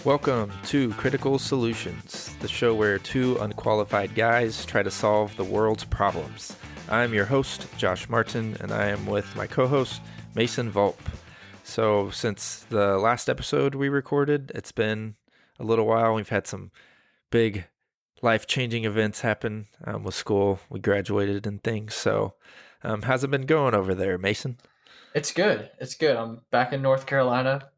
Welcome to Critical Solutions, the show where two unqualified guys try to solve the world's problems. I'm your host, Josh Martin, and I am with my co-host, Mason Volp. So since the last episode we recorded, it's been a little while. We've had some big life-changing events happen with school. We graduated and things. So how's it been going over there, Mason? It's good. It's good. I'm back in North Carolina,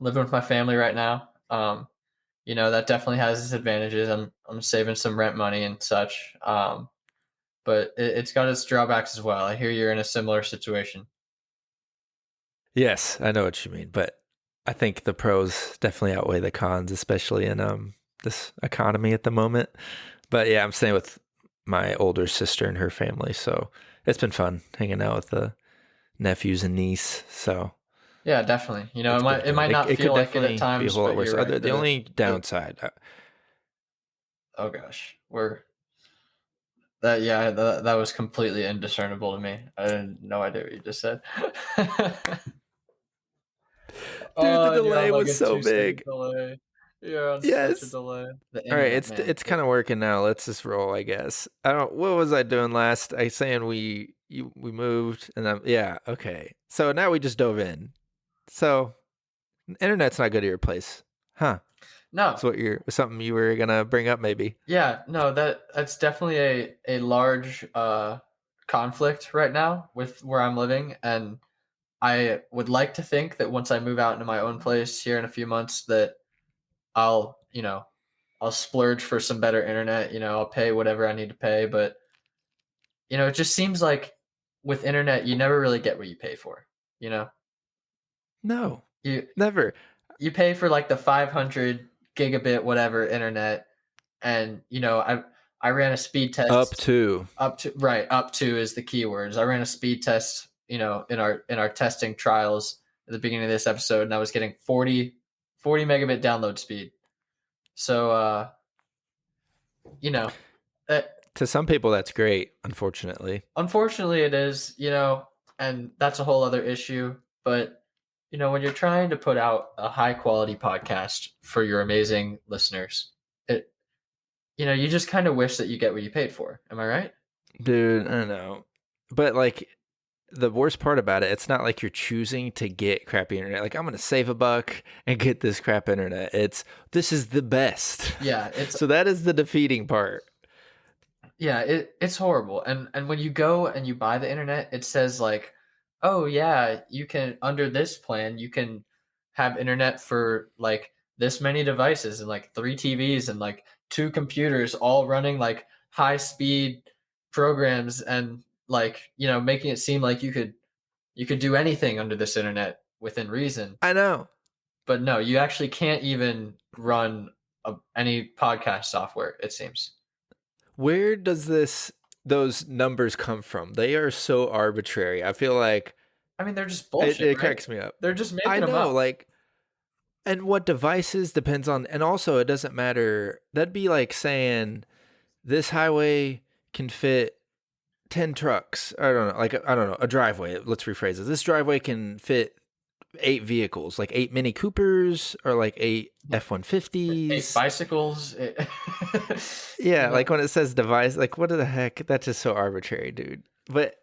living with my family right now. That definitely has its advantages. I'm saving some rent money and such. But it's got its drawbacks as well. I hear you're in a similar situation. Yes, I know what you mean, but I think the pros definitely outweigh the cons, especially in this economy at the moment. But yeah, I'm staying with my older sister and her family, so it's been fun hanging out with the nephews and niece. So Yeah, definitely. it's been It good. might not It feel could like it at definitely be a times, whole lot but worse. you're right. The only The downside, oh gosh, that was completely indiscernible to me. I had no idea what you just said. dude, the And you're on delay like was a so 2 second big. delay. You're on such a Yes. delay. The All right, internet, man. it's kind of working now. Let's just roll, I guess. I don't. What was I doing last? I saying we moved, and yeah, okay. So now we just dove in. So internet's not good at your place, huh? No, So something you were gonna bring up, maybe? yeah, no, that's definitely a large conflict right now with where I'm living, and I would like to think that once I move out into my own place here in a few months that I'll splurge for some better internet, I'll pay whatever I need to pay, but it just seems like with internet you never really get what you pay for, you know? No, You never. you pay for like the 500 gigabit whatever internet, and I ran a speed Up test. to Up to is the keywords. I ran a speed test, in our testing trials at the beginning of this episode, and I was getting 40 megabit download speed. So you know, uh, to some people that's great. Unfortunately, unfortunately it is, and that's a whole other issue, but when you're trying to put out a high quality podcast for your amazing listeners, it you just kind of wish that you get what you paid for. Am I right? dude, I don't know, but like the worst part about it, it's not like you're choosing to get crappy internet. Like I'm gonna save a buck and get this crap internet. This is the best. Yeah, it's So that is the defeating part. Yeah, it's horrible. And when you go and you buy the internet, it says like, "Oh yeah, you can under this plan, you can have internet for like this many devices and like 3 TVs and like 2 computers all running like high speed programs and like, making it seem like you could do anything under this internet within reason." I know. But no, you actually can't even run any podcast software, it seems. Where does those numbers come from? They are so arbitrary. I feel like I mean, they're just it, bullshit, it right? cracks me up. They're just I making them know, up. like, and what devices depends on, and also it doesn't matter. That'd be like saying this highway can fit 10 trucks. I don't know, like, I don't know, a driveway. Let's rephrase it. This driveway can fit 8 vehicles, like 8 Mini Coopers or like 8 F-150s. Bicycles. Yeah, No. like when it says device, like what the heck? That's just so arbitrary, dude. But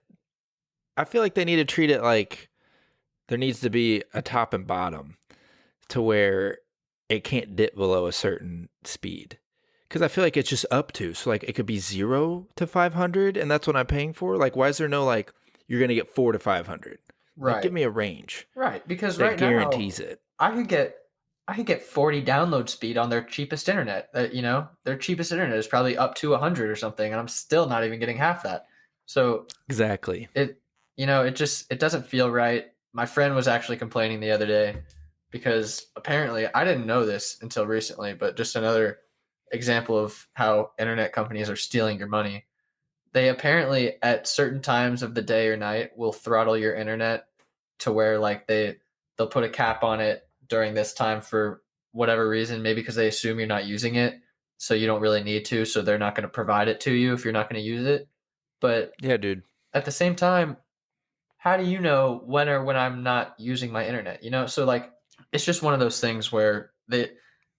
I feel like they need to treat it like there needs to be a top and bottom to where it can't dip below a certain speed. Because I feel like it's just up to. So like it could be 0 to 500, and that's what I'm paying for. Like, why is there no like you're gonna get 4 to 500? Like, give Right. me a range Right. Because that right now guarantees it. I could get I could get 40 download speed on their cheapest internet. Their cheapest internet is probably up to 100 or something, and I'm still not even getting half that. So Exactly. it doesn't feel right. My friend was actually complaining the other day because apparently I didn't know this until recently, but just another example of how internet companies are stealing your money. They apparently at certain times of the day or night will throttle your internet to where like they'll put a cap on it during this time for whatever reason, maybe because they assume you're not using it, so you don't really need to, so they're not going to provide it to you if you're not going to use it. But Yeah, dude. at the same time, how do you know when I'm not using my internet? So like it's just one of those things where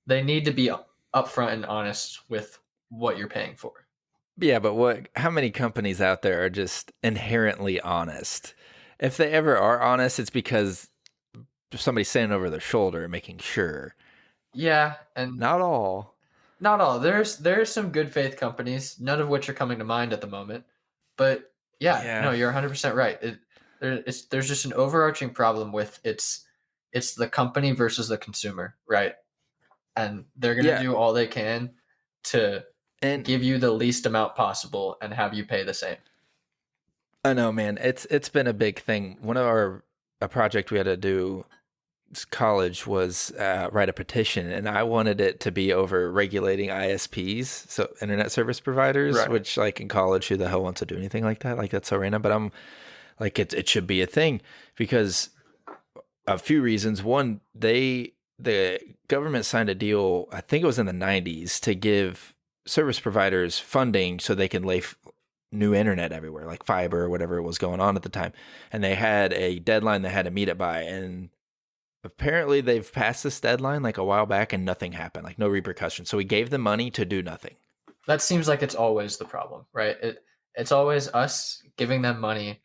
they need to be upfront and honest with what you're paying for. Yeah, but how many companies out there are just inherently honest? If they ever are honest, it's because somebody's standing over their shoulder and making sure. Yeah, and Not all. not all. There's some good faith companies, none of which are coming to mind at the moment. But yeah, no, Yeah. you're 100% right. There's just an overarching problem with it's the company versus the consumer, right? And they're gonna Yeah. do all they can to And give you the least amount possible and have you pay the same. I know, man. It's been a big thing. One of a project we had to do college was write a petition, and I wanted it to be over regulating ISPs, so internet service providers. Right. Which, like in college, who the hell wants to do anything like that? Like that's so random. But I'm like, it should be a thing because a few reasons. One, the government signed a deal. I think it was in the '90s to give service providers funding so they can lay new internet everywhere, like fiber or whatever was going on at the time. And they had a deadline they had to meet it by. And apparently they've passed this deadline like a while back and nothing happened, like no repercussions. So we gave them money to do nothing. That seems like it's always the problem, right? It's always us giving them money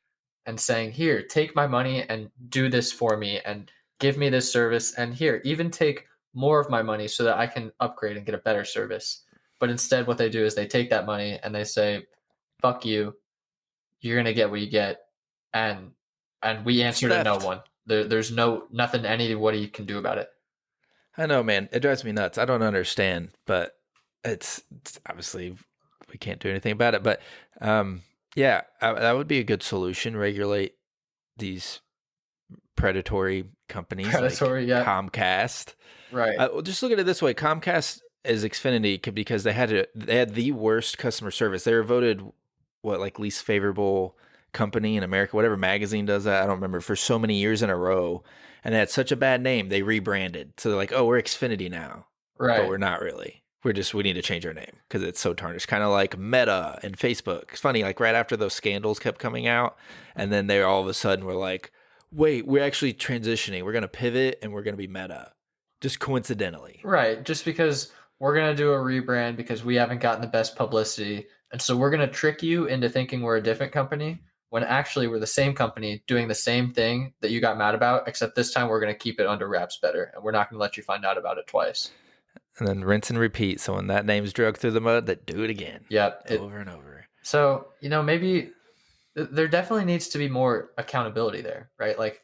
and saying, "Here, take my money and do this for me and give me this service and here, even take more of my money so that I can upgrade and get a better service." But instead what they do is they take that money and they say, "Fuck you. You're going to get what you get." And we It's answer to no theft. one. There's nothing anybody can do about it. I know, man. It drives me nuts. I don't understand, but it's obviously we can't do anything about it. But yeah, that would be a good solution. Regulate these predatory companies like Predatory, yeah. Comcast. Right. Well, just look at it this way: Comcast is Xfinity because they had the worst customer service. They were voted what like least favorable company in America, whatever magazine does that. I don't remember for so many years in a row, and they had such a bad name. They rebranded, so they're like, oh, we're Xfinity now, but Right. we're not really. We need to change our name because it's so tarnished. Kind of like Meta and Facebook. It's funny, like right after those scandals kept coming out, and then they all of a sudden were like, wait, we're actually transitioning. We're going to pivot and we're going to be Meta. Just coincidentally. Right. Just because we're going to do a rebrand because we haven't gotten the best publicity. And so we're going to trick you into thinking we're a different company when actually we're the same company doing the same thing that you got mad about, except this time we're going to keep it under wraps better. And we're not going to let you find out about it twice. And then rinse and repeat. So when that name's dragged through the mud, they do it again. Yep. Over and over. So, maybe there definitely needs to be more accountability there, right? Like,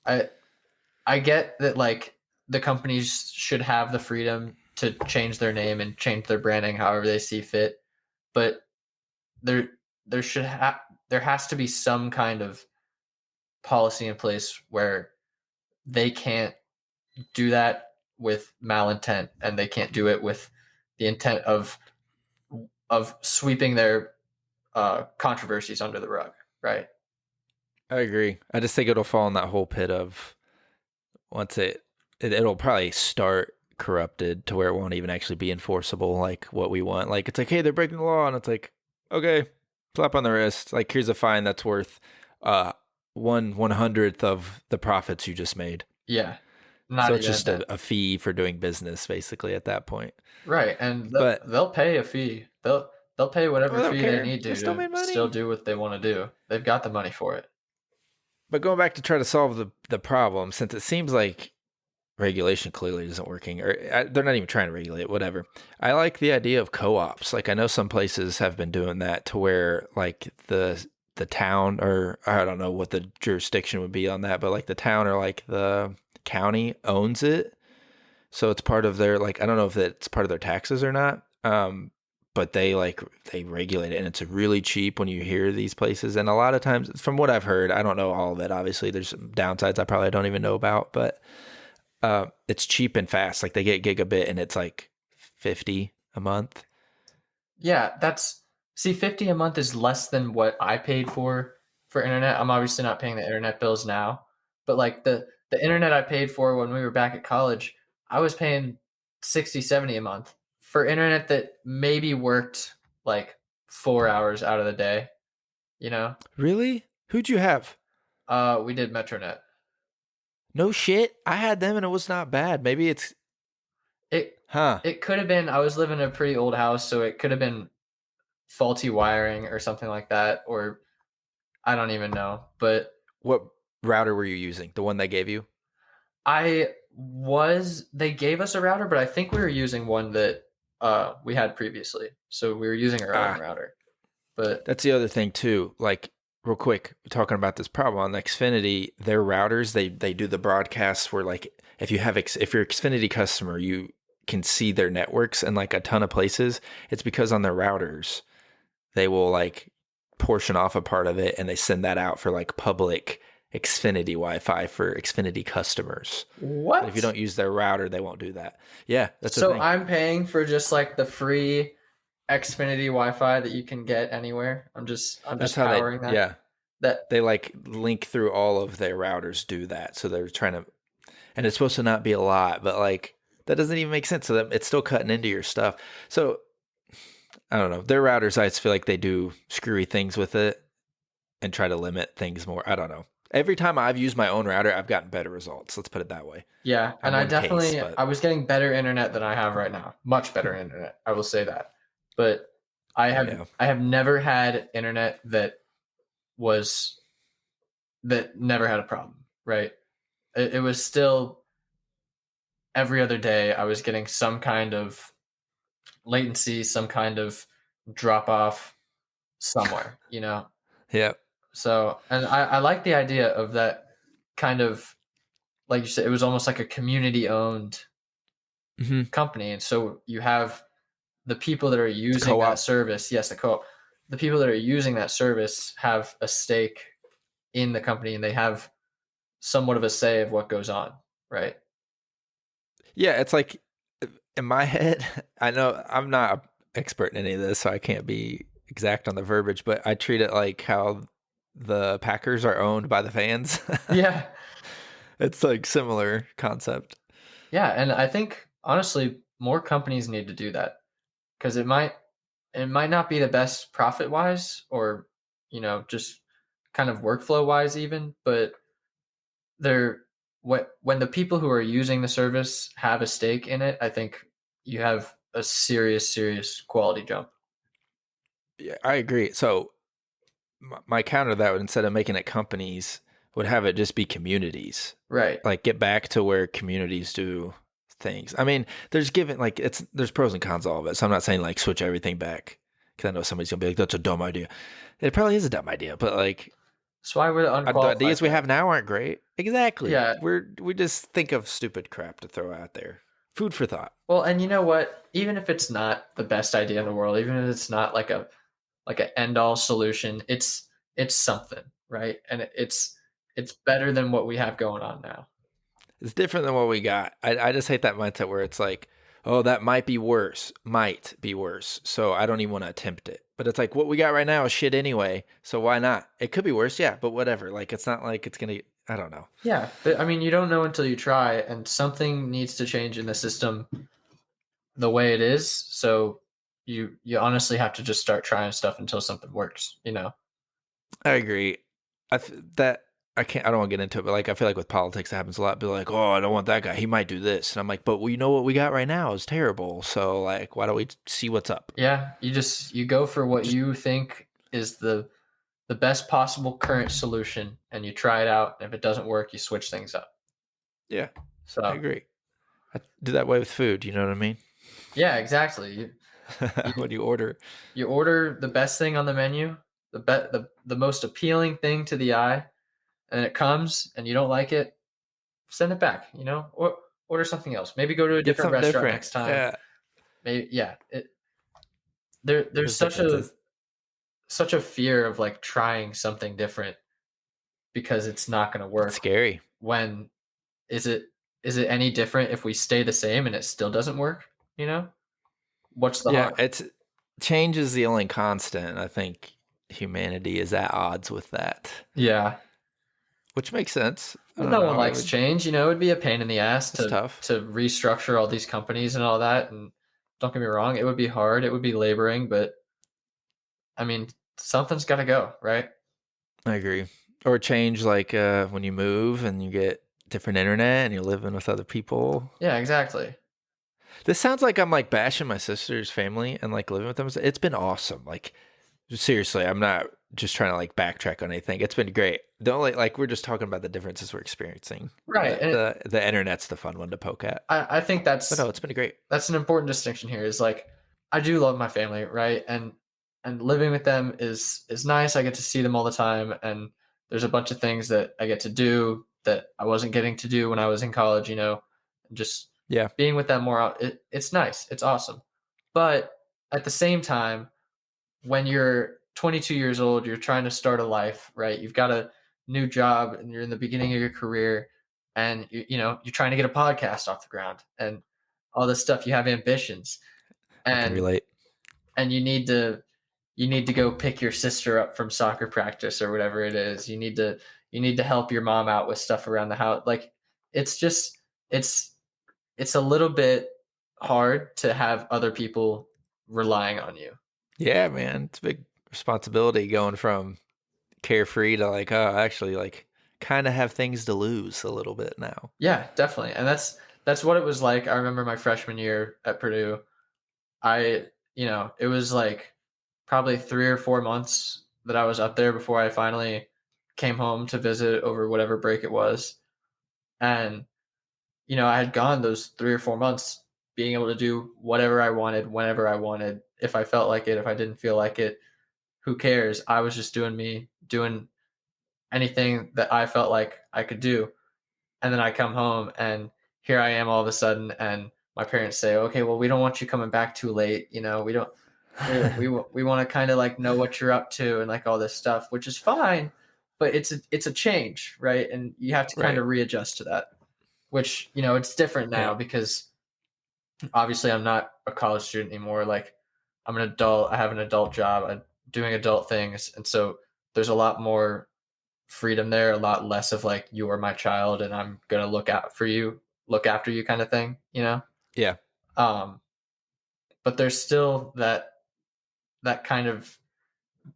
I get that, like, the companies should have the freedom to change their name and change their branding however they see fit, but there there should have there has to be some kind of policy in place where they can't do that with malintent and they can't do it with the intent of sweeping their controversies under the rug, right? I agree. I just think it'll fall in that whole pit of once it'll probably start corrupted to where it won't even actually be enforceable like what we want. Like it's like, hey, they're breaking the law, and it's like, okay, slap on the wrist. Like here's a fine that's worth 1/100th of the profits you just made. Yeah, not So it's even just that. a fee for doing business basically at that point. Right, and But they'll pay a fee. They'll pay oh, whatever I don't fee they care. need They still to made still money. do what they want to do. They've got the money for it. But going back to try to solve the problem, since it seems like regulation clearly isn't working, or they're not even trying to regulate, whatever. I like the idea of co-ops. Like I know some places have been doing that to where like the town, or I don't know what the jurisdiction would be on that, but like the town or like the county owns it. So it's part of their like I don't know if it's part of their taxes or not. But they regulate it and it's really cheap when you hear these places. And a lot of times from what I've heard, I don't know all of it. Obviously there's some downsides I probably don't even know about, but it's cheap and fast. Like they get gigabit and it's like 50 a month. Yeah, that's see 50 a month is less than what I paid for internet. I'm obviously not paying the internet bills now, but like the internet I paid for when we were back at college, I was paying 60, 70 a month for internet that maybe worked like 4 hours out of the day, you know? Really? Who'd you have? We did Metronet. No shit. I had them and it was not bad. Maybe it's It Huh. it could have been. I was living in a pretty old house, so it could have been faulty wiring or something like that, or I don't even know. But What router were you using? The one they gave you? they gave us a router, but I think we were using one that we had previously. So we were using our own Ah, router. But that's the other thing too. Like, real quick, talking about this problem on Xfinity, their routers, they do the broadcasts where, like, if you're Xfinity customer, you can see their networks in like a ton of places. It's because on their routers, they will like portion off a part of it and they send that out for like public Xfinity Wi-Fi for Xfinity customers. But if you what? don't use their router, they won't do that. Yeah, that's the So thing. I'm paying for just like the free Xfinity Wi-Fi that you can get anywhere. I'm That's just how they, powering that. yeah, That they like link through all of their routers, do that. So they're trying to, and it's supposed to not be a lot, but like that doesn't even make sense. So that it's still cutting into your stuff. So I don't know. Their routers, I just feel like they do screwy things with it and try to limit things more. I don't know. Every time I've used my own router, I've gotten better results. Let's put it that way. Yeah, and On one case, I but was getting better internet than I have right now. Much better internet, I will say that. But yeah. I have never had internet was that never had a problem, right? It was still every other day I was getting some kind of latency, some kind of drop off somewhere, you know. Yeah. So, and I like the idea of that kind of, like you said, it was almost like a community owned Hmm. company. And so you have the people that are It's a using that co-op. service. Yes, the co-op. The people that are using that service have a stake in the company and they have somewhat of a say of what goes on, right? Yeah. It's like in my head, I know I'm not an expert in any of this, so I can't be exact on the verbiage, but I treat it like how the Packers are owned by the fans. Yeah. It's like similar concept. Yeah. And I think honestly, more companies need to do that because it might not be the best profit wise or, just kind of workflow wise even, but they're when the people who are using the service have a stake in it, I think you have a serious quality jump. Yeah, I agree. So my counter to that would, instead of making it companies, would have it just be communities. Right. Like get back to where communities do things. I mean, there's pros and cons to all of it. So I'm not saying like switch everything back because I know somebody's gonna be like, that's a dumb idea. It probably is a dumb idea, but like So why would the unqualified ideas we guys? have now aren't great. Exactly. Yeah. We just think of stupid crap to throw out there. Food for thought. Well, and you know what? Even if it's not the best idea in the world, even if it's not like an end all solution, it's something, right? And it's better than what we have going on now. It's different than what we got. I just hate that mindset where it's like, oh, that might be worse. Might be worse. So I don't even want to attempt it. But it's like what we got right now is shit anyway. So why not? It could be worse, yeah, but whatever. Like it's not like it's gonna, I don't know. Yeah, but I mean, you don't know until you try, and something needs to change in the system the way it is. So you honestly have to just start trying stuff until something works. I agree. That I can't. I don't want to get into it, but like I feel like with politics, it happens a lot. Be like, oh, I don't want that guy. He might do this, and I'm like, but you know what we got right now is terrible. So like, why don't we see what's up? Yeah, you go for what Just you think is the best possible current solution, and you try it out. And if it doesn't work, you switch things up. yeah, I So agree. I do that way with food. You know what I mean? yeah, exactly. You When you order, you order the best thing on the menu, the most appealing thing to the eye, and it comes and you don't like it, send it back. Or order something else. Maybe go to a get different something restaurant different. next time. Yeah, Maybe yeah. There's there's differences. such a fear of like trying something different because it's not going to It's work. scary. When is it is it any different if we stay the same and it still doesn't work? What's the Yeah, harm? it's change is the only constant. I think humanity is at odds with that, Yeah. which makes sense. I Well, don't no one know. likes change. It'd be a pain in the ass It's to tough. restructure all these companies and all that. And don't get me wrong, it would be hard. It would be laboring, but I mean, something's got to go, right? I agree. Or change like when you move and you get different internet and you're living with other people. Yeah, exactly. This sounds like I'm like bashing my sister's family and like living with them. It's been awesome. Like seriously, I'm not just trying to like backtrack on anything. It's been great. The only like we're just talking about the differences we're experiencing. Right. And The internet's the fun one to poke at. I think But no, it's been great. that's an important distinction here is like I do love my family, right? And living with them is nice. I get to see them all the time, and there's a bunch of things that I get to do that I wasn't getting to do when I was in college, you know. Just Yeah. being with them more it's nice. It's awesome. But at the same time, when you're 22 years old, you're trying to start a life, right? You've got a new job and you're in the beginning of your career, and you know, you're trying to get a podcast off the ground and all this stuff. You have ambitions, I can and relate. you need to go pick your sister up from soccer practice or whatever it is. You need to help your mom out with stuff around the house. Like it's just it's it's a little bit hard to have other people relying on you. Yeah, man. It's a big responsibility going from carefree to like, oh, actually like kind of have things to lose a little bit now. Yeah, definitely. And that's what it was like. I remember my freshman year at Purdue. I, you know, it was like probably 3 or 4 months that I was up there before I finally came home to visit over whatever break it was. And, you know, I had gone those 3 or 4 months being able to do whatever I wanted, whenever I wanted, if I felt like it, if I didn't feel like it, who cares? I was just doing me, doing anything that I felt like I could do. And then I come home and here I am all of a sudden, and my parents say, "Okay, well, we don't want you coming back too late. You know, we don't. We want to kind of like know what you're up to and like all this stuff, which is fine, but it's a change, right? And you have to kind Right. of readjust to that. Which you know, it's different now Yeah. because obviously I'm not a college student anymore. Like I'm an adult. I have an adult job. I'm doing adult things, and so there's a lot more freedom there, a lot less of like you are my child and I'm gonna look out for you, look after you kind of thing, you know. Yeah. Um, but there's still that kind of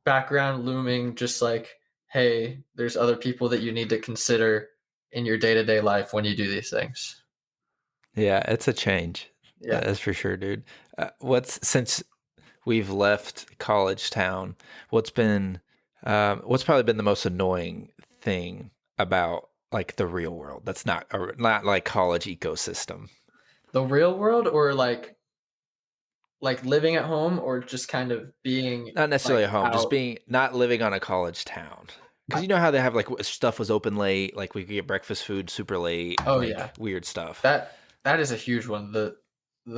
background looming, just like, hey, there's other people that you need to consider in your day to day life when you do these things. Yeah, it's a change. Yeah. That's for sure, dude. What's since we've left college town, what's probably been the most annoying thing about like the real world that's not or not like college ecosystem? The real world or like living at home or just kind of being Not necessarily like at home, just out. being not living on a college town. Because you know how they have like stuff was open late, like we could get breakfast food super late, Oh yeah. like weird stuff. That is a huge one. The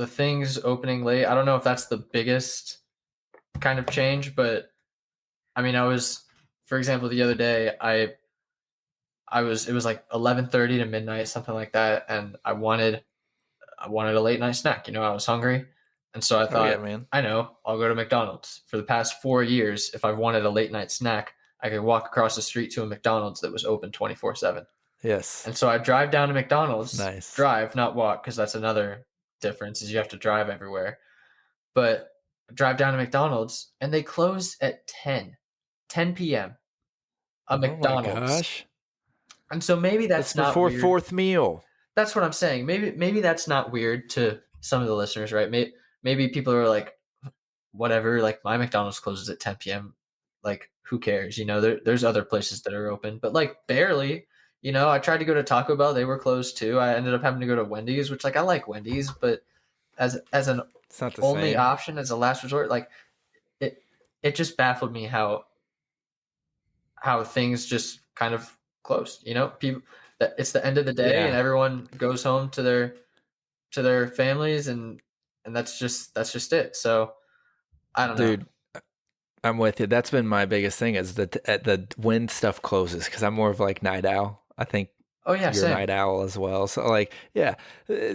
things opening late. I don't know if that's the biggest kind of change, but I mean, I was, for example, the other day, I was it was like 11:30 to midnight, something like that, and I wanted a late night snack. You know, I was hungry, and so I Oh yeah, thought, man. I know, I'll go to McDonald's. For the past 4 years, if I've wanted a late night snack, I could walk across the street to a McDonald's that was open 24/7. Yes. And so I drive down to It's McDonald's, nice. drive, not walk, because that's another difference is you have to drive everywhere. But I drive down to McDonald's and they close at 10 p.m. A Oh my McDonald's. gosh. And so maybe That's that's not before weird. fourth meal. That's what I'm saying. Maybe that's not weird to some of the listeners, right? Maybe people are like, whatever, like my McDonald's closes at 10 p.m. Like, who cares? You know, there's other places that are open, but like barely. You know, I tried to go to Taco Bell, they were closed too. I ended up having to go to Wendy's, which like I like Wendy's, but as an It's not the only same. option as a last resort, like it it just baffled me how things just kind of closed. You know, people that it's the end of the day and Yeah. everyone goes home to their families and that's just it. So I don't know. Dude, I'm with you. That's been my biggest thing is that the when stuff closes because I'm more of like night owl. I think Oh yeah, you're a same. night owl as well. So like, yeah.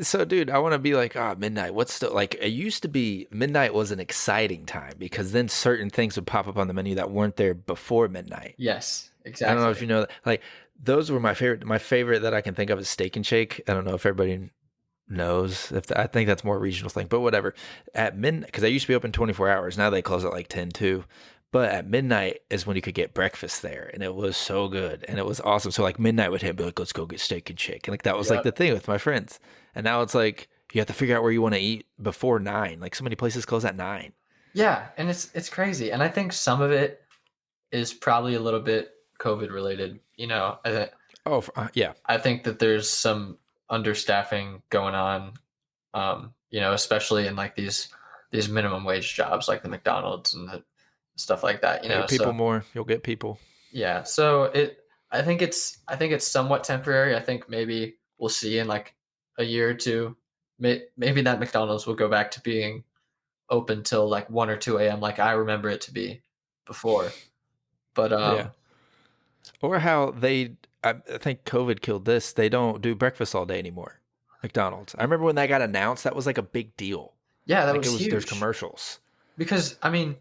So dude, I want to be like, midnight. What's the like? It used to be midnight was an exciting time because then certain things would pop up on the menu that weren't there before midnight. Yes, I don't know if exactly. you know that. Like those were my favorite. My favorite that I can think of is Steak and Shake. I don't know if everybody knows if I think that's more a regional thing, but whatever. At midnight, because they used to be open 24 hours. Now they close at like 10 too. But at midnight is when you could get breakfast there, and it was so good, and it was awesome. So like midnight would hit, and be like, "Let's go get Steak and Shake," and like that was like Yep. the thing with my friends. And now it's like You have to figure out where you want to eat before 9. Like so many places close at 9. Yeah, and it's crazy. And I think some of it is probably a little bit COVID related. Oh, yeah. I think that there's some understaffing going on. Especially in like these minimum wage jobs like the McDonald's and the stuff like that. Pay people more, you'll get people. Yeah. So I think it's somewhat temporary. I think maybe we'll see in like a year or two. Maybe that McDonald's will go back to being open till like 1 or 2 a.m. like I remember it to be before. But Yeah. Or how I think COVID killed this. They don't do breakfast all day anymore. McDonald's. I remember when that got announced, that was like a big deal. yeah, that Like was huge. there's commercials. Because I mean,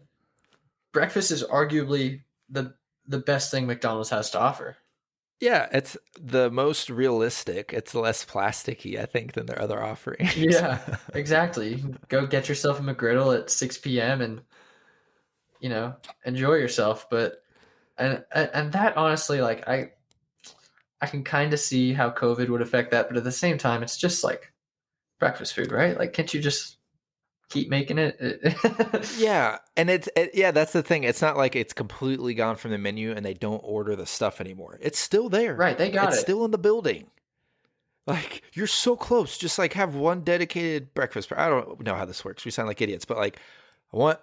breakfast is arguably the best thing McDonald's has to offer. Yeah, it's the most realistic. It's less plasticky, I think, than their other offerings. Yeah, exactly. You can go get yourself a McGriddle at 6 p.m. and enjoy yourself. But and that honestly, like I can kind of see how COVID would affect that, but at the same time, it's just like breakfast food, right? Like, can't you just keep making it? Yeah, and yeah, that's the thing. It's not like it's completely gone from the menu and they don't order the stuff anymore. It's still there. Right, they got It's it. still in the building. Like you're so close. Just like have one dedicated breakfast. I don't know how this works. We sound like idiots, but like I want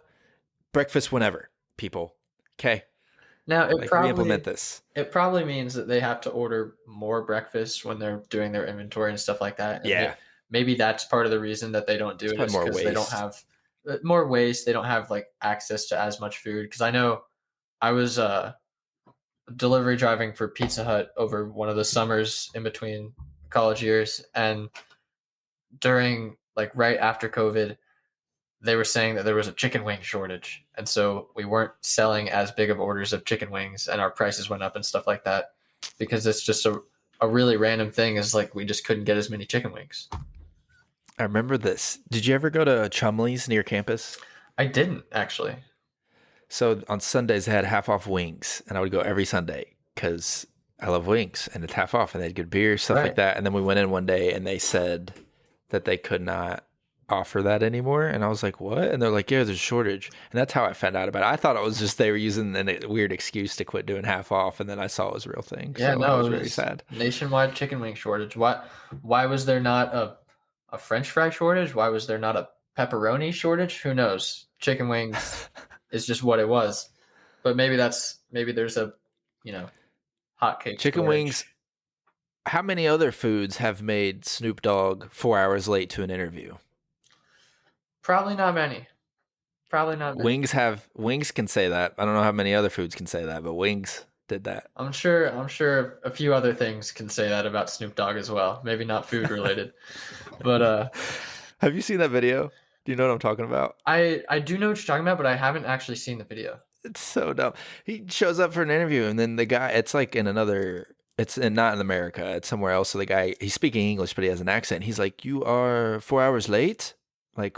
breakfast whenever, people. Okay, Now like we implement this. it probably means that they have to order more breakfast when they're doing their inventory and stuff like that. And Yeah, maybe that's part of the reason that they don't do it's it probably is more because they don't waste. have more waste. They don't have like access to as much food. Because I know I was delivery driving for Pizza Hut over one of the summers in between college years, and during like right after COVID, they were saying that there was a chicken wing shortage, and so we weren't selling as big of orders of chicken wings, and our prices went up and stuff like that because it's just a really random thing. Is like we just couldn't get as many chicken wings. I remember this. Did you ever go to Chumley's near campus? I didn't actually. So on Sundays they had half off wings, and I would go every Sunday because I love wings, and it's half off, and they had good beer, stuff like Right. that. And then we went in one day, and they said that they could not offer that anymore, and I was like, "What?" And they're like, "Yeah, there's a shortage," and that's how I found out about it. I thought it was just they were using a weird excuse to quit doing half off, and then I saw it was a real thing. Yeah, So I no, was it very was sad. nationwide chicken wing shortage. Why was there not a French fry shortage? Why was there not a pepperoni shortage? Who knows? Chicken wings is just what it was. But maybe there's a you know hotcake Chicken wings. shortage. How many other foods have made Snoop Dogg 4 hours late to an interview? Probably not many. Probably not many. Wings can say that. I don't know how many other foods can say that, but wings did that. I'm sure a few other things can say that about Snoop Dogg as well. Maybe not food related. But Have you seen that video? Do you know what I'm talking about? I do know what you're talking about, but I haven't actually seen the video. It's so dumb. He shows up for an interview, and then the guy, it's like in another, not in America, it's somewhere else. So the guy, he's speaking English, but he has an accent. He's like, "You are 4 hours late? Like,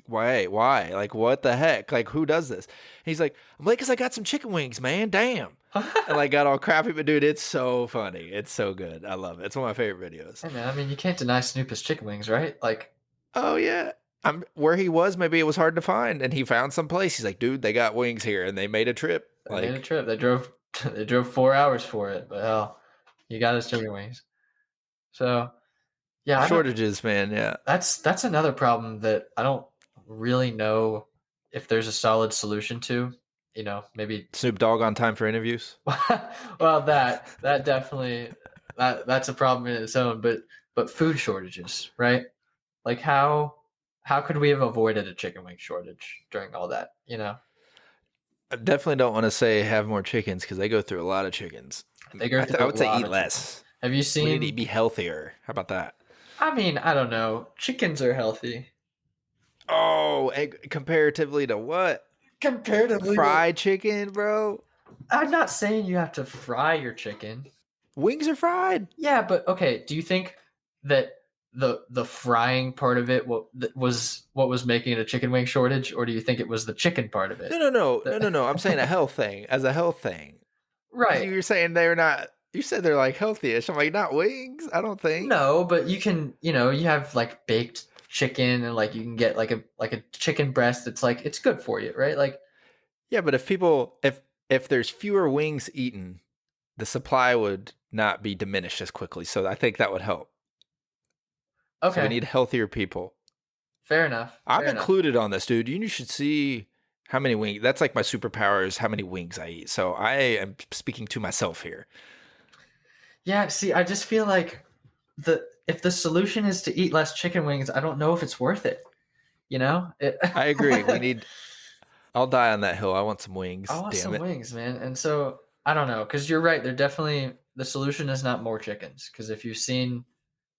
why? Why? Like, what the heck? Like, who does this?" And he's like, "I'm late because I got some chicken wings, man. Damn." And like got all crappy, but dude, it's so funny. It's so good. I love it. It's one of my favorite videos. Hey man, I mean you can't deny Snoop's chicken wings, right? Like Oh yeah. I'm where he was, maybe it was hard to find, and he found some place. He's like, dude, they got wings here, and they made a trip. they made a Like trip. They drove they drove 4 hours for it, but hell, he got his chicken wings. So yeah, I don't, shortages, man. Yeah. that's another problem that I don't really know if there's a solid solution to. Maybe Snoop Dogg on time for interviews. well that definitely that's a problem in its own, but food shortages, right? Like how could we have avoided a chicken wing shortage during all that? I definitely don't want to say have more chickens because they go through a lot of chickens. They go I through a would say lot eat of less. chickens. Have you We need to seen? be healthier. How about that? I mean, I don't know. Chickens are healthy Oh, comparatively to what? comparatively. Fried chicken, bro. I'm not saying you have to fry your chicken. Wings are fried. Yeah, but okay. Do you think that the frying part of it was what was making it a chicken wing shortage, or do you think it was the chicken part of it? No. I'm saying a health thing. As a health thing. Right. You're saying they're not. You said they're like healthy-ish. I'm like, not wings. I don't think. No, but you can, you have like baked chicken and like you can get like a chicken breast that's like it's good for you, right? Like Yeah, but if there's fewer wings eaten, the supply would not be diminished as quickly. So I think that would help. So we okay, need healthier people. fair enough. I'm Fair enough. included on this, dude. You should see how many wings. That's like my superpower is how many wings I eat. So I am speaking to myself here. Yeah, see, I just feel like the if the solution is to eat less chicken wings, I don't know if it's worth it. You know? I agree. I'll die on that hill. I want some I wings. want Damn some it. wings, man. And so I don't know, because you're right. They're definitely the solution is not more chickens. Because if you've seen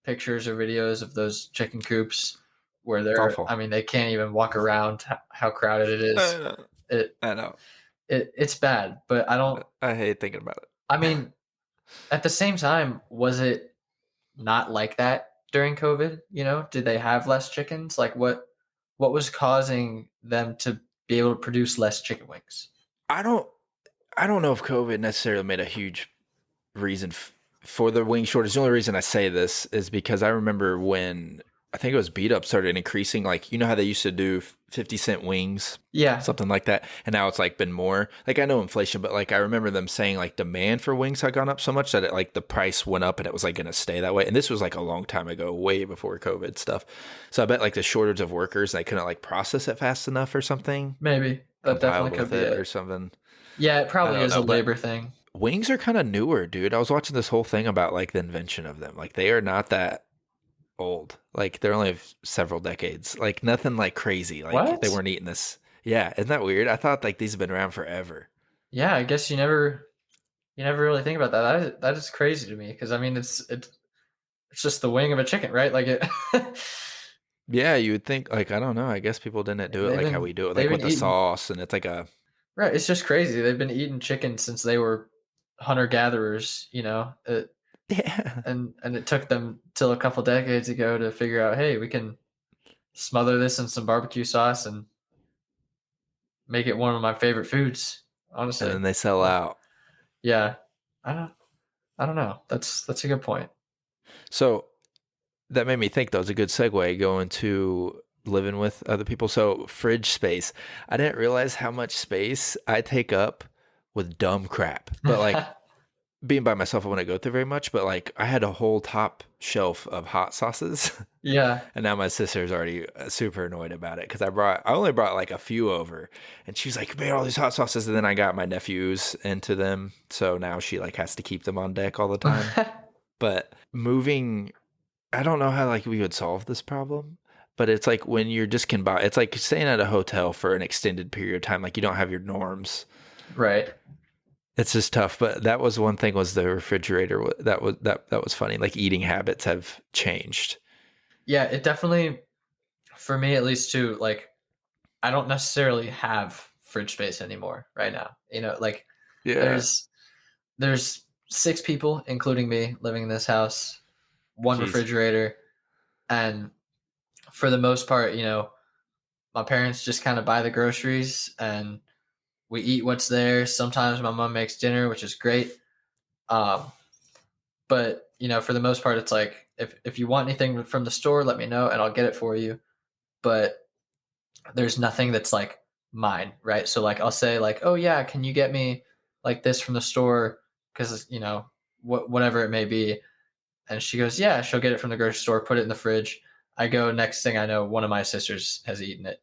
pictures or videos of those chicken coops where It's they're, awful. I mean, they can't even walk around how crowded it I is. know. It I know. it's bad. But I don't. I hate thinking about it. I mean, at the same time, was it not like that during COVID? Did they have less chickens? Like what was causing them to be able to produce less chicken wings? I don't. I don't know if COVID necessarily made a huge reason for the wing shortage. The only reason I say this is because I remember when I think it was Beat Up started increasing. Like, you know how they used to do 50-cent wings, Yeah. something like that, and now it's like been more. Like, I know inflation, but like I remember them saying like demand for wings had gone up so much that it like the price went up and it was like going to stay that way. And this was like a long time ago, way before COVID stuff. So I bet like the shortage of workers, they couldn't like process it fast enough or something, Maybe. That compiled definitely could with be it or it. something. Yeah, it I probably don't is a know, but labor thing. wings are kind of newer, dude. I was watching this whole thing about like the invention of them. Like they are not that old. Like they're only several decades. Like nothing like crazy. Like they What? weren't eating this. Yeah, isn't that weird? I thought like these have been around forever. Yeah, I guess you never really think about that. That is crazy to me because I mean it's just the wing of a chicken, right? Like it Yeah, you would think like I don't know. I guess people didn't do it they've like how been we do it, they've like been with the eating sauce, and it's like a right. It's just crazy. They've been eating chicken since they were hunter gatherers, yeah. and it took them till a couple decades ago to figure out, hey, we can smother this in some barbecue sauce and make it one of my favorite foods. And Honestly, then they sell Uh, out. yeah, I don't, I don't know. That's a good point. So that made me think that was a good segue going to living with other people. So fridge space. I didn't realize how much space I take up with dumb crap. But like being by myself, I wouldn't go through very much. But like I had a whole top shelf of hot sauces, Yeah. and now my sister's already super annoyed about it because I only brought like a few over, and she's like, "You made all these hot sauces," and then I got my nephews into them, so now she like has to keep them on deck all the time. But moving, I don't know how like we would solve this problem, but it's like when you're just combined, it's like staying at a hotel for an extended period of time. Like you don't have your norms. Right. It's just tough. But that was one thing was the refrigerator. That was funny. Like eating habits have changed. Yeah, it definitely, for me at least too, like I don't necessarily have fridge space anymore right now. Like Yeah. there's there's six people, including me, living in this house, one Jeez. refrigerator, and for the most part, my parents just kind of buy the groceries and we eat what's there. Sometimes my mom makes dinner, which is great. Um, but for the most part, it's like if you want anything from the store, let me know and I'll get it for you. But there's nothing that's like mine, right? So like I'll say like, oh yeah, can you get me like this from the store? Because whatever it may be, and she goes, yeah, she'll get it from the grocery store, put it in the fridge. I go, next thing I know, one of my sisters has eaten it.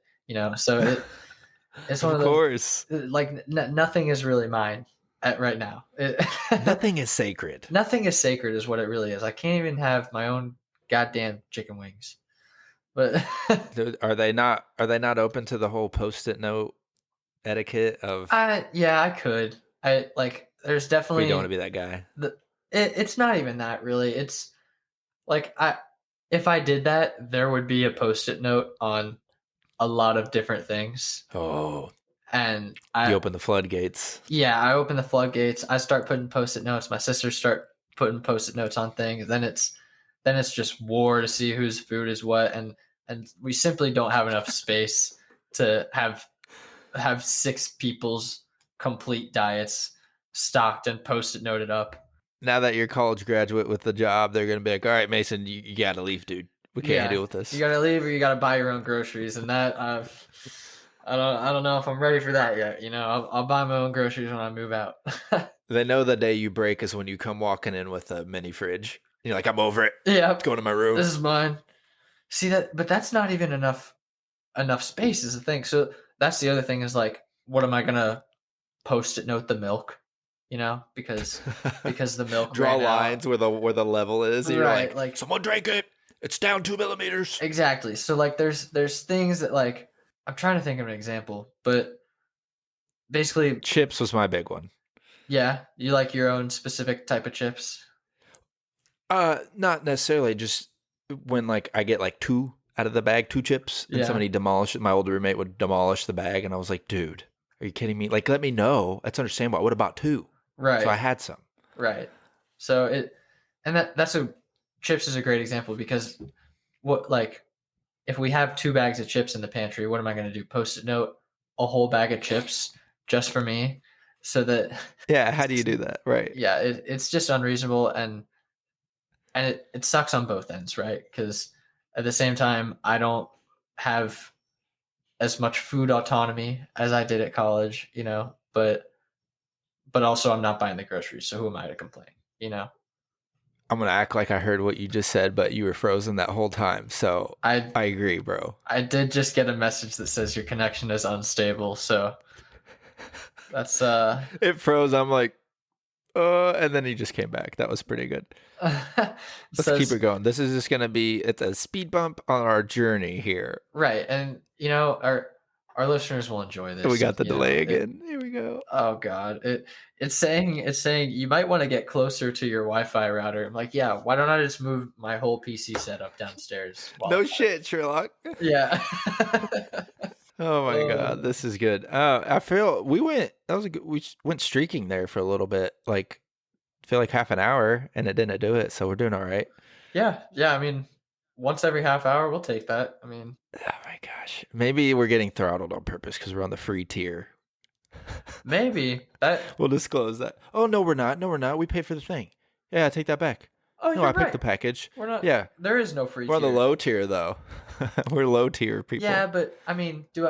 So it's one Of of those course. like nothing is really mine right now. Nothing is sacred. Nothing is sacred, is what it really is. I can't even have my own goddamn chicken wings. But Are they not open to the whole post-it note etiquette of yeah, I could. I like. There's we don't want to definitely be that guy? the. It's not even that really. It's like if I did that, there would be a post-it note on a lot of different things, Oh, and you I open the floodgates. yeah, I open the floodgates. I start putting post-it notes. My sisters start putting post-it notes on things. Then it's just war to see whose food is what, and we simply don't have enough space to have six people's complete diets stocked and post-it noted up. Now that you're a college graduate with a job, they're gonna be like, "All right, Mason, you gotta leave, dude. We can't Yeah, deal with you this." gotta leave or you gotta buy your own groceries, and that I don't know if I'm ready for that yet. I'll buy my own groceries when I move out. They know the day you break is when you come walking in with a mini fridge. You're like, "I'm over it. Let's Yep, go to my this room." is mine. See that, but that's not even enough space is the thing. So that's the other thing is like, what am I gonna post-it note the milk? Because the milk Draw ran out. lines where the level is, and you're Right, like, like "Someone drank it. It's down 2 millimeters." exactly. So like there's things that like I'm trying to think of an example, but basically, Chips was my big one. yeah, you like your own specific type of chips. Not necessarily. Just when like I get like two out of the bag, two chips, and Yeah, somebody demolished. My old roommate would demolish the bag, and I was like, "Dude, are you kidding me? Like, let me know. That's understandable. What about two?" So I right, had some. right. So that's a chips is a great example because what like if we have two bags of chips in the pantry, what am I going to do? Post-it note a whole bag of chips just for me, so that Yeah, how do you do that? Right. yeah, it's just unreasonable and it sucks on both ends, right? Because at the same time, I don't have as much food autonomy as I did at college, but also I'm not buying the groceries, so who am I to complain, you know? I'm gonna act like I heard what you just said, but you were frozen that whole time. So I I agree, bro. I did just get a message that says your connection is unstable, so that's It froze. I'm like, and then he just came back. That was pretty good. it Let's keep says it going. This is just gonna be it's a speed bump on our journey here. right, and our listeners will enjoy We this. got the delay again. Here we go. Oh God, it's saying you might want to get closer to your Wi-Fi router. I'm like, yeah, why don't I just move my whole PC setup downstairs? No shit, Sherlock. Yeah. Oh my god, Uh, this is good. I feel we went. That was a good. We went streaking there for a little bit. Like, I feel like half an hour, and it didn't do it. So we're doing all right. yeah, yeah. I mean, once every half hour, we'll take that. I mean, Oh my gosh, maybe we're getting throttled on purpose because we're on the free tier. maybe that. We'll disclose that. Oh no, we're not. No, we're not. We paid for the thing. Yeah, I take that back. Oh, No, you're I picked right. the package. We're not. Yeah, There is no free we're on the tier. low tier though. We're low tier Yeah, people. but I mean, do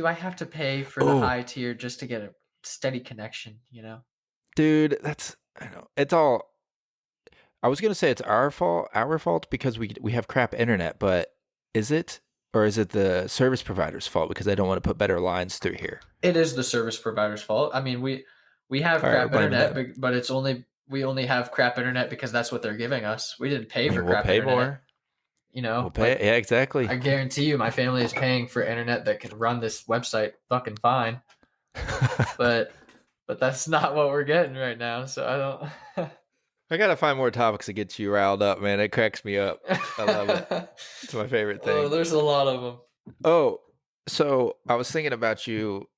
I have to pay for the Oh, high tier just to get a steady connection? dude, that's I know. It's all. I was gonna say it's our fault because we have crap internet, but is it or is it the service provider's fault because they don't want to put better lines through here? It is the service provider's fault. I mean, we have All right, we're crap blaming internet, them. but we only have crap internet because that's what they're giving us. We didn't I pay for mean, we'll crap pay internet. more. We'll pay. Like Yeah, exactly. I guarantee you, my family is paying for internet that can run this website fucking fine. But that's not what we're getting right now. So I I gotta find more topics to get you riled up, man. It cracks me up. I love it. don't. It's my favorite Oh, thing. there's a lot of them. Oh, so I was thinking about you.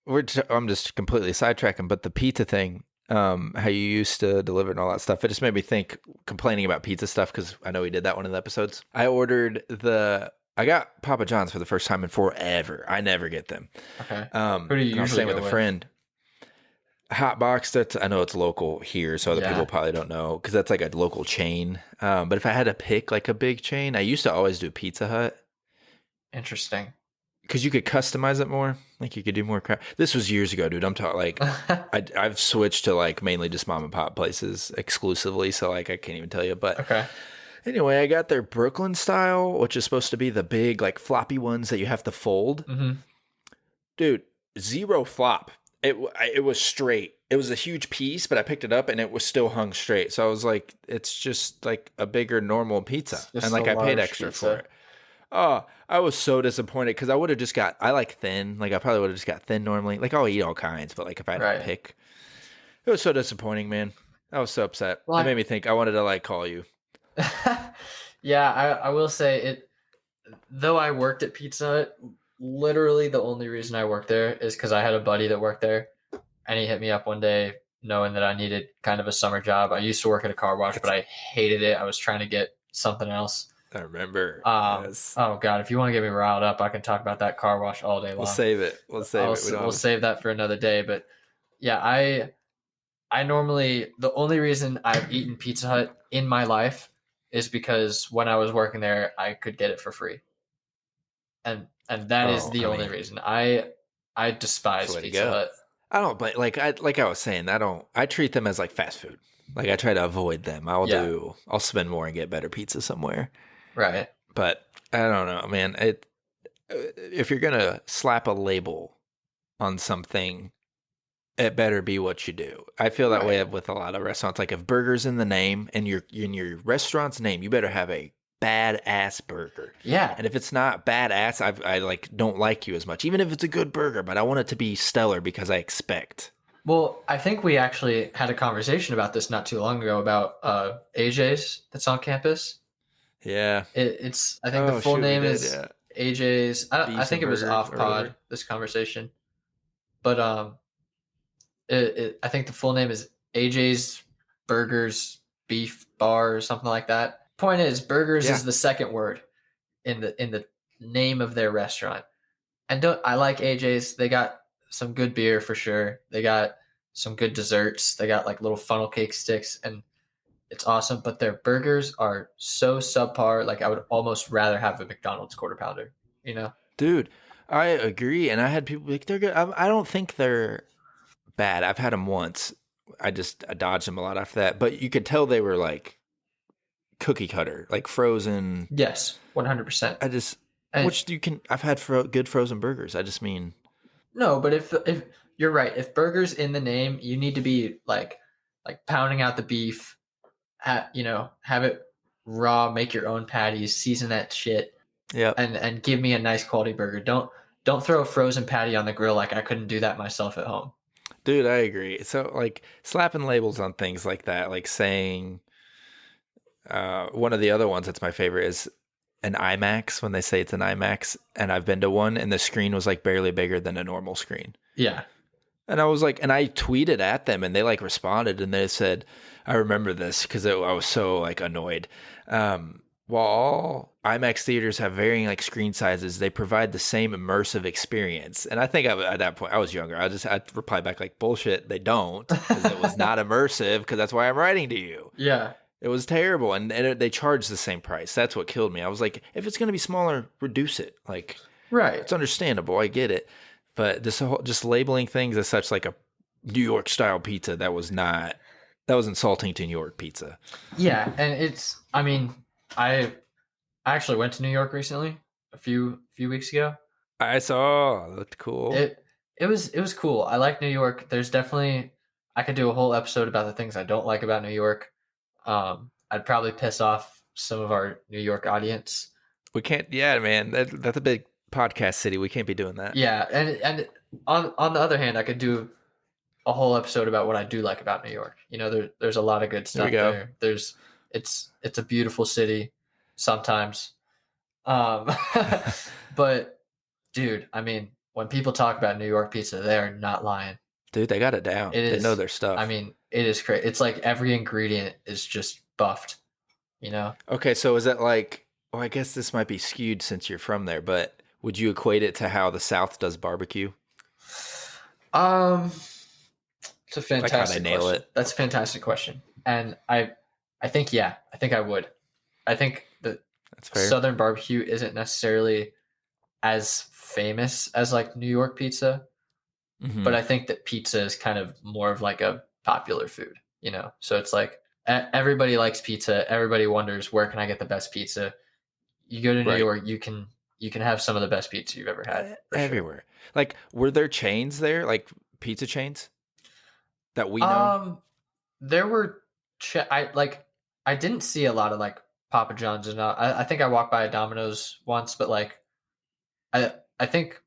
I'm just completely sidetracking, but the pizza thing, how you used to deliver and all that stuff, it just made me think complaining about pizza stuff because I know we did that one in the episodes. I got Papa John's for the first time in forever. I never get them. Okay. Who do you And I was usually staying go with a with? friend. Hot Box, that's I know it's local here, so other Yeah. people probably don't know because that's like a local chain. But if I had to pick like a big chain, I used to always do Pizza Hut Interesting. because you could customize it more. Like you could do more crap. This was years ago, dude. I'm talking like I've switched to like mainly just mom and pop places exclusively, so like I can't even tell you. But Okay. anyway, I got their Brooklyn style, which is supposed to be the big like floppy ones that you have to fold. Mm-hmm. Dude, zero flop. It was straight. It was a huge piece, but I picked it up and it was still hung straight. So I was like, it's just like a bigger normal pizza, and Just a like I paid large extra for pizza. it. Oh, I was so disappointed because I would have just got. I like thin. Like I probably would have just got thin normally. Like I'll eat all kinds, but like if I had to Right. pick, it was so disappointing, man. I was so upset. Well, It made me think. I wanted to like call you. yeah, I will say it. Though I worked at Pizza Hut, literally the only reason I worked there is because I had a buddy that worked there, and he hit me up one day knowing that I needed kind of a summer job. I used to work at a car wash, but I hated it. I was trying to get something else. I remember. Yes. Oh God, if you want to get me riled up, I can talk about that car wash all day long. We'll save it. We'll save it. We don't We'll have save that for another day. But yeah, I normally the only reason I've eaten Pizza Hut in my life is because when I was working there, I could get it for free, and that is Oh, the I only mean, reason. I that's the despise way to Pizza go. Hut. I don't, but like I was saying, I treat them as like fast food. Like I try to avoid them. Yeah, I'll spend more and get better pizza somewhere. right. But I don't know, man. If you're gonna slap a label on something, it better be what you do. I feel that way Right. with a lot of restaurants. Like if burgers in the name and your in your restaurant's name, you better have a badass burger. Yeah. And if it's not badass, I like don't like you as much. Even if it's a good burger, but I want it to be stellar because I expect. Well, I think we actually had a conversation about this not too long ago about AJ's that's on campus. Yeah. It's I think the Oh full shoot, we name did. is Yeah. AJ's. I Beefs think and it was burgers off or whatever. pod this conversation, but I think the full name is AJ's Burgers Beef Bar or something like that. Point is, burgers Yeah. is the second word in the name of their restaurant. And don't I like AJ's? They got some good beer for sure. They got some good desserts. They got like little funnel cake sticks, and it's awesome. But their burgers are so subpar. Like I would almost rather have a McDonald's quarter pounder. You know? Dude, I agree. And I had people be like, they're good. I don't think they're bad. I've had them once. I dodged them a lot after that. But you could tell they were like cookie cutter, like frozen. Yes, 100%. I just, And which you can, I've had good frozen burgers. I just mean, no, but if you're right, if burgers in the name, you need to be like pounding out the beef, have it raw, make your own patties, season that shit, yeah, and give me a nice quality burger. Don't throw a frozen patty on the grill like I couldn't do that myself at home. dude, I agree. So like slapping labels on things like that, like saying, one of the other ones that's my favorite is an IMAX when they say it's an IMAX. And I've been to one and the screen was like barely bigger than a normal screen. Yeah. And I was like, and I tweeted at them and they like responded and they said, I remember this because I was so like annoyed. While all IMAX theaters have varying like screen sizes, they provide the same immersive experience. And I think at that point I was younger. I'd reply back like bullshit. They don't because it was not immersive because that's why I'm writing to you. Yeah. It was terrible, and they charged the same price. That's what killed me. I was like, if it's gonna be smaller, reduce it. Like Right. it's understandable. I get it. But this whole just labeling things as such like a New York style pizza that was insulting to New York pizza. Yeah, and I mean, I actually went to New York recently, a few weeks ago. I saw it looked cool. It was cool. I like New York. There's definitely I could do a whole episode about the things I don't like about New York. I'd probably piss off some of our New York audience. We can't. Yeah, man, that's a big podcast city. We can't be doing that. Yeah, and on the other hand, I could do a whole episode about what I do like about New York. There's a lot of good There we stuff go. there. It's a beautiful city sometimes. Um, but dude, I mean, when people talk about New York pizza, they are not lying. Dude, they got it down. It They know is. their stuff. I mean, it is crazy. It's like every ingredient is just buffed. You know? Okay, so is that like? Well, I guess this might be skewed since you're from there, but would you equate it to how the South does barbecue? Um, it's a Like how they fantastic nail question. it? That's a fantastic question, and I think yeah, I think I would. I think that That's fair. Southern barbecue isn't necessarily as famous as like New York pizza, Mhm. but I think that pizza is kind of more of like a popular food, So it's like everybody likes pizza. Everybody wonders where can I get the best pizza. You go to New Right. York, you can have some of the best pizza you've ever had. For sure. Everywhere. Like, were there chains there, like pizza chains that we know? There were I didn't see a lot of like Papa John's and I think I walked by a Domino's once, but like I think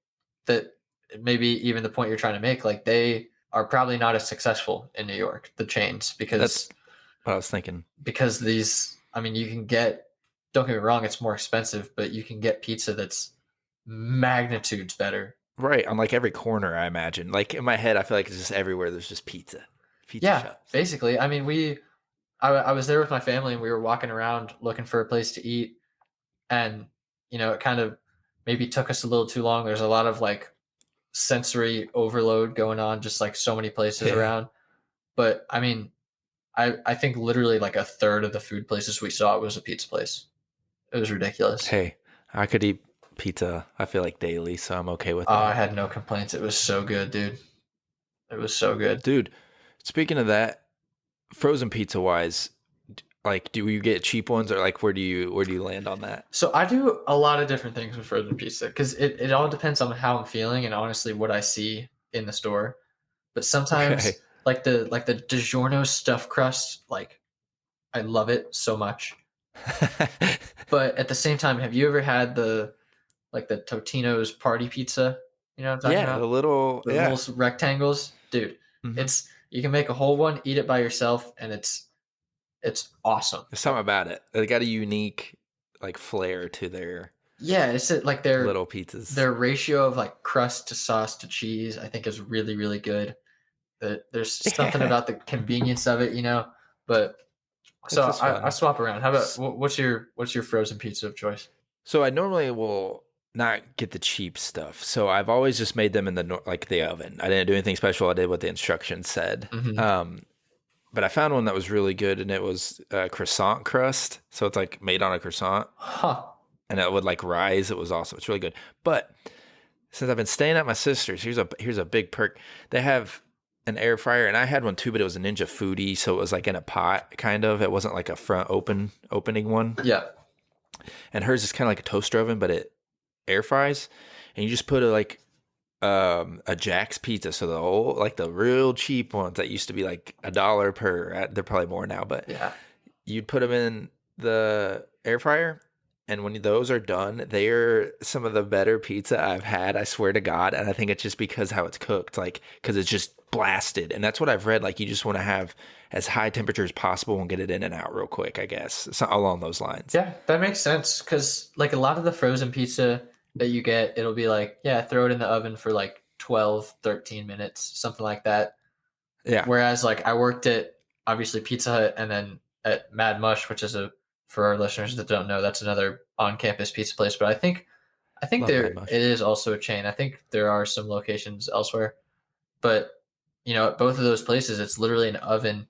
that maybe even the point you're trying to make, like they are probably not as successful in New York, the chains, That's what I was thinking. because these I mean you can get don't get me wrong, it's more expensive, but you can get pizza that's magnitudes better. Right, on like every corner, I imagine. Like in my head, I feel like it's just everywhere. There's just pizza, pizza Yeah, shops. basically. I mean, I was there with my family and we were walking around looking for a place to eat, and it kind of maybe took us a little too long. There's a lot of like sensory overload going on, just like so many places Yeah. around. But I mean, I think literally like a third of the food places we saw was a pizza place. It was ridiculous. Hey, I could eat pizza, I feel like daily, so I'm okay with I that. had no complaints. It was so good, dude. It was so good. Dude, speaking of that, frozen pizza wise, like do you get cheap ones or like where do you land on that? So I do a lot of different things with frozen pizza because it all depends on how I'm feeling and honestly what I see in the store. But Okay. sometimes like the DiGiorno stuffed crust, like I love it so much. But at the same time, have you ever had the like the Totino's party pizza? You know what I'm talking Yeah, the about? little The yeah. little rectangles, dude. Hmm. It's you can make a whole one, eat it by yourself, and it's awesome. There's something about it. They got a unique like flair to their Yeah, it's like their little pizzas. their ratio of like crust to sauce to cheese. I think is really really good. There's something Yeah, about the convenience of it, you know. But it's so just I fun. swap around. How about what's your frozen pizza of choice? So I normally will not get the cheap stuff. So I've always just made them in the like the oven. I didn't do anything special. I did what the instructions said. Hmm. But I found one that was really good, and it was croissant crust. So it's like made on a croissant, Huh. and it would like rise. It was awesome. It's really good. But since I've been staying at my sister's, here's a big perk. They have an air fryer, and I had one too, but it was a Ninja Foodie, so it was like in a pot, kind of. It wasn't like a front opening one. Yeah. And hers is kind of like a toaster oven, but it air fries, and you just put a Jack's pizza. So the old like the real cheap ones that used to be like $1 per. They're probably more now, but Yeah. you'd put them in the air fryer. And when those are done, they are some of the better pizza I've had. I swear to God. And I think it's just because how it's cooked, like because it's just blasted. And that's what I've read. Like you just want to have as high temperature as possible and get it in and out real quick. I guess along those lines. Yeah, that makes sense because like a lot of the frozen pizza that you get, it'll be like, yeah, throw it in the oven for like 12, 13 minutes, something like that. Yeah, Whereas like I worked at obviously Pizza Hut and then at Mad Mush, which is a for our listeners that don't know, that's another on-campus pizza place. But I think love there Mad it Mush. is also a chain. I think there are some locations elsewhere, but at both of those places, it's literally an oven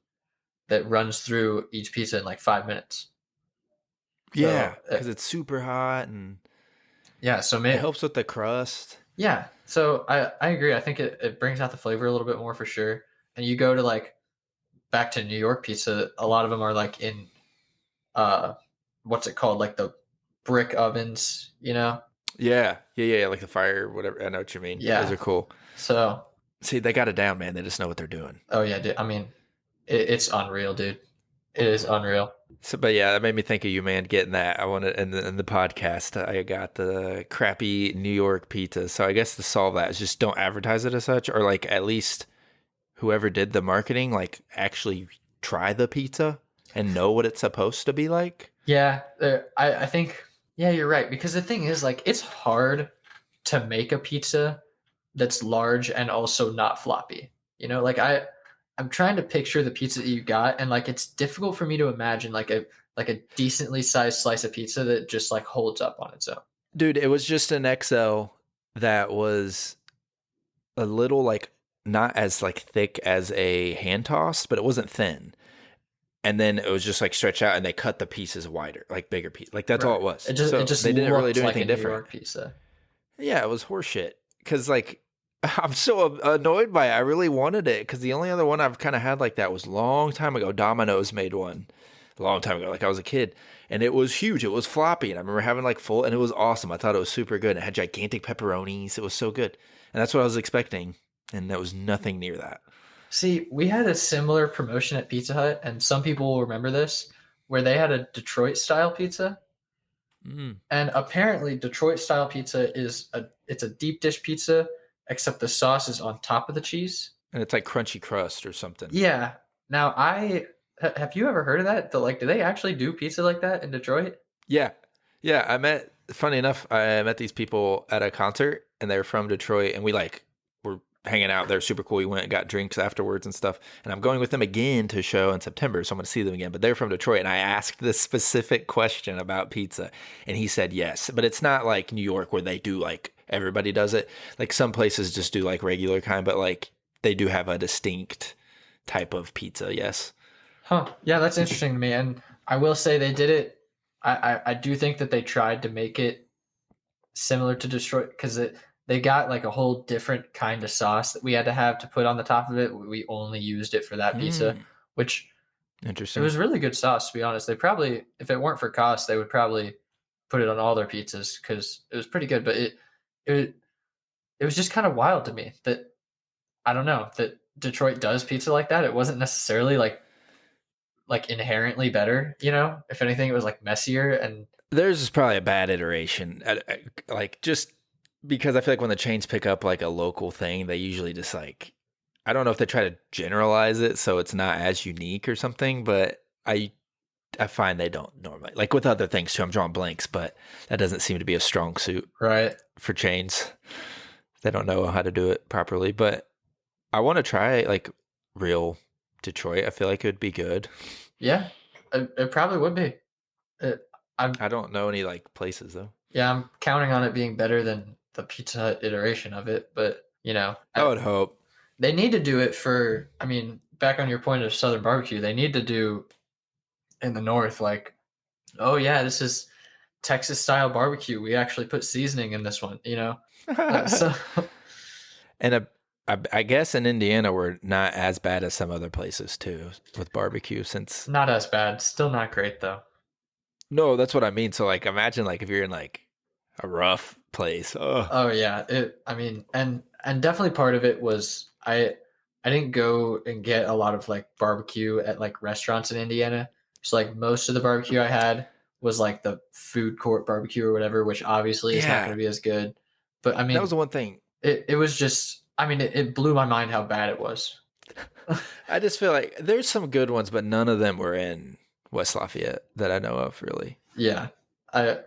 that runs through each pizza in like 5 minutes. Yeah, So because it's super hot and yeah, so it may helps with the crust. yeah, so I agree. I think it brings out the flavor a little bit more for sure. And you go to like back to New York pizza, a lot of them are like in uh what's it called, like the brick ovens, you know? Yeah, like the fire, whatever. I know what you mean. Those Yeah. are cool. So See, they got it down, man. They just know what they're doing. oh yeah, dude, I mean it's unreal, dude. It is unreal. So, but yeah, that made me think of you, man. Getting that, I wanted in the podcast. I got the crappy New York pizza. So I guess to solve that is just don't advertise it as such, or like at least whoever did the marketing, like actually try the pizza and know what it's supposed to be like. Yeah, I think yeah, you're right because the thing is like it's hard to make a pizza that's large and also not floppy. Like I'm trying to picture the pizza that you got and like it's difficult for me to imagine like a decently sized slice of pizza that just like holds up on its own. Dude, it was just an XL that was a little like not as like thick as a hand tossed, but it wasn't thin. And then it was just like stretched out, and they cut the pieces wider, like bigger piece. Like that's all Right. it was. It So just they didn't really looked do like a anything New different. York pizza. Yeah, it was horseshit. Because like I'm so annoyed by it. I really wanted it because the only other one I've kind of had like that was a long time ago. Domino's made one a long time ago, like I was a kid, and it was huge. It was floppy, and I remember having like full, and it was awesome. I thought it was super good. It had gigantic pepperonis. It was so good, and that's what I was expecting, and there was nothing near that. See, we had a similar promotion at Pizza Hut, and some people will remember this, where they had a Detroit style pizza. Mm. And apparently, Detroit style pizza it's a deep dish pizza, except the sauce is on top of the cheese. And it's like crunchy crust or something. Yeah. Now, have you ever heard of that? Do they actually do pizza like that in Detroit? Yeah. Yeah. Funny enough, I met these people at a concert and they're from Detroit and we like were hanging out. They're super cool. We went and got drinks afterwards and stuff. And I'm going with them again to a show in September. So I'm going to see them again. But they're from Detroit. And I asked this specific question about pizza. And he said yes. But it's not like New York where they do like everybody does it. Like some places just do like regular kind, but like they do have a distinct type of pizza. Yes. Huh. Yeah, that's interesting to me. And I will say they did it. I do think that they tried to make it similar to Detroit because they got like a whole different kind of sauce that we had to have to put on the top of it. We only used it for that pizza, which it Interesting. was really good sauce, to be honest. They probably, if it weren't for cost, they would probably put it on all their pizzas because it was pretty good. But it was just kind of wild to me that I don't know that Detroit does pizza like that. It wasn't necessarily like inherently better, you know. If anything, it was like messier and Theirs is probably a bad iteration. Like just because I feel like when the chains pick up like a local thing, they usually just like, I don't know if they try to generalize it so it's not as unique or something, but I find they don't normally. Like with other things too, I'm drawing blanks, but that doesn't seem to be a strong suit right. for chains. They don't know how to do it properly, but I want to try like real Detroit. I feel like it would be good. Yeah, it probably would be. I don't know any like places though. Yeah, I'm counting on it being better than the Pizza Hut iteration of it, but you know, I would hope. they need to do it for. I mean, back on your point of Southern barbecue, they need to do in the North like, oh yeah, this is Texas style barbecue. We actually put seasoning in this one, you know. So And I guess in Indiana we're not as bad as some other places too with barbecue. Since not as bad, still not great though. no, that's what I mean. So like, imagine like if you're in like a rough place. Oh, Oh yeah, I mean, and definitely part of it was I didn't go and get a lot of like barbecue at like restaurants in Indiana. So like most of the barbecue I had was like the food court barbecue or whatever, which obviously is not Yeah. going to be as good. But I mean, that was the one thing. it was just, I mean, it blew my mind how bad it was. I just feel like there's some good ones, but none of them were in West Lafayette that I know of, really. Yeah, I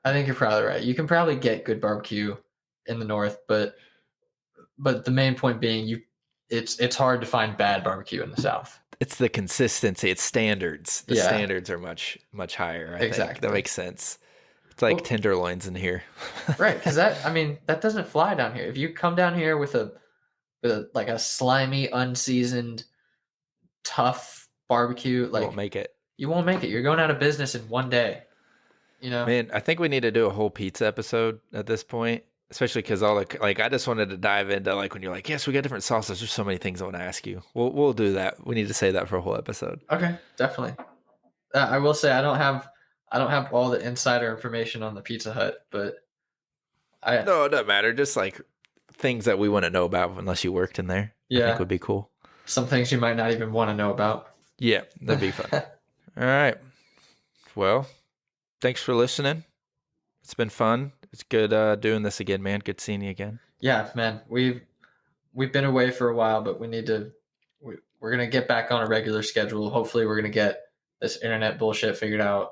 think you're probably right. You can probably get good barbecue in the North, but the main point being, it's hard to find bad barbecue in the South. It's the consistency. It's standards. The Yeah. standards are much higher. I think Exactly. that makes sense. It's like Well- tenderloins in here, Right, because that doesn't fly down here. If you come down here with a like a slimy, unseasoned, tough barbecue, like Won't make it. you won't make it. You're going out of business in one day. You know? Man, I think we need to do a whole pizza episode at this point, especially because all the like I just wanted to dive into like when you're like, yes, we got different sauces. There's so many things I want to ask you. We'll do that. We need to say that for a whole episode. Okay, definitely. I will say I don't have all the insider information on the Pizza Hut, but No, it doesn't matter. Just like things that we want to know about, unless you worked in there. I Yeah. think would be cool. some things you might not even want to know about. Yeah, that'd be fun. All right. Well, thanks for listening. It's been fun. It's good doing this again, man. Good seeing you again. Yeah, man, we've been away for a while, but we're gonna get back on a regular schedule. Hopefully, we're gonna get this internet bullshit figured out.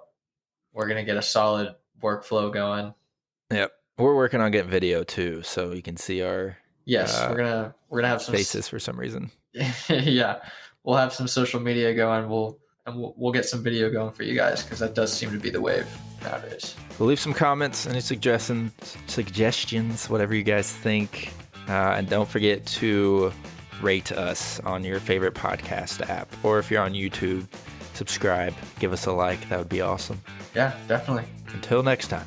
We're gonna get a solid workflow going. Yep. We're working on getting video too, so you can see our Yes, we're gonna have some faces for some reason. Yeah, we'll have some social media going. We'll get some video going for you guys because that does seem to be the wave nowadays. We'll leave some comments, any suggestions, whatever you guys think. And don't forget to rate us on your favorite podcast app. Or if you're on YouTube, subscribe, give us a like. That would be awesome. Yeah, definitely. Until next time.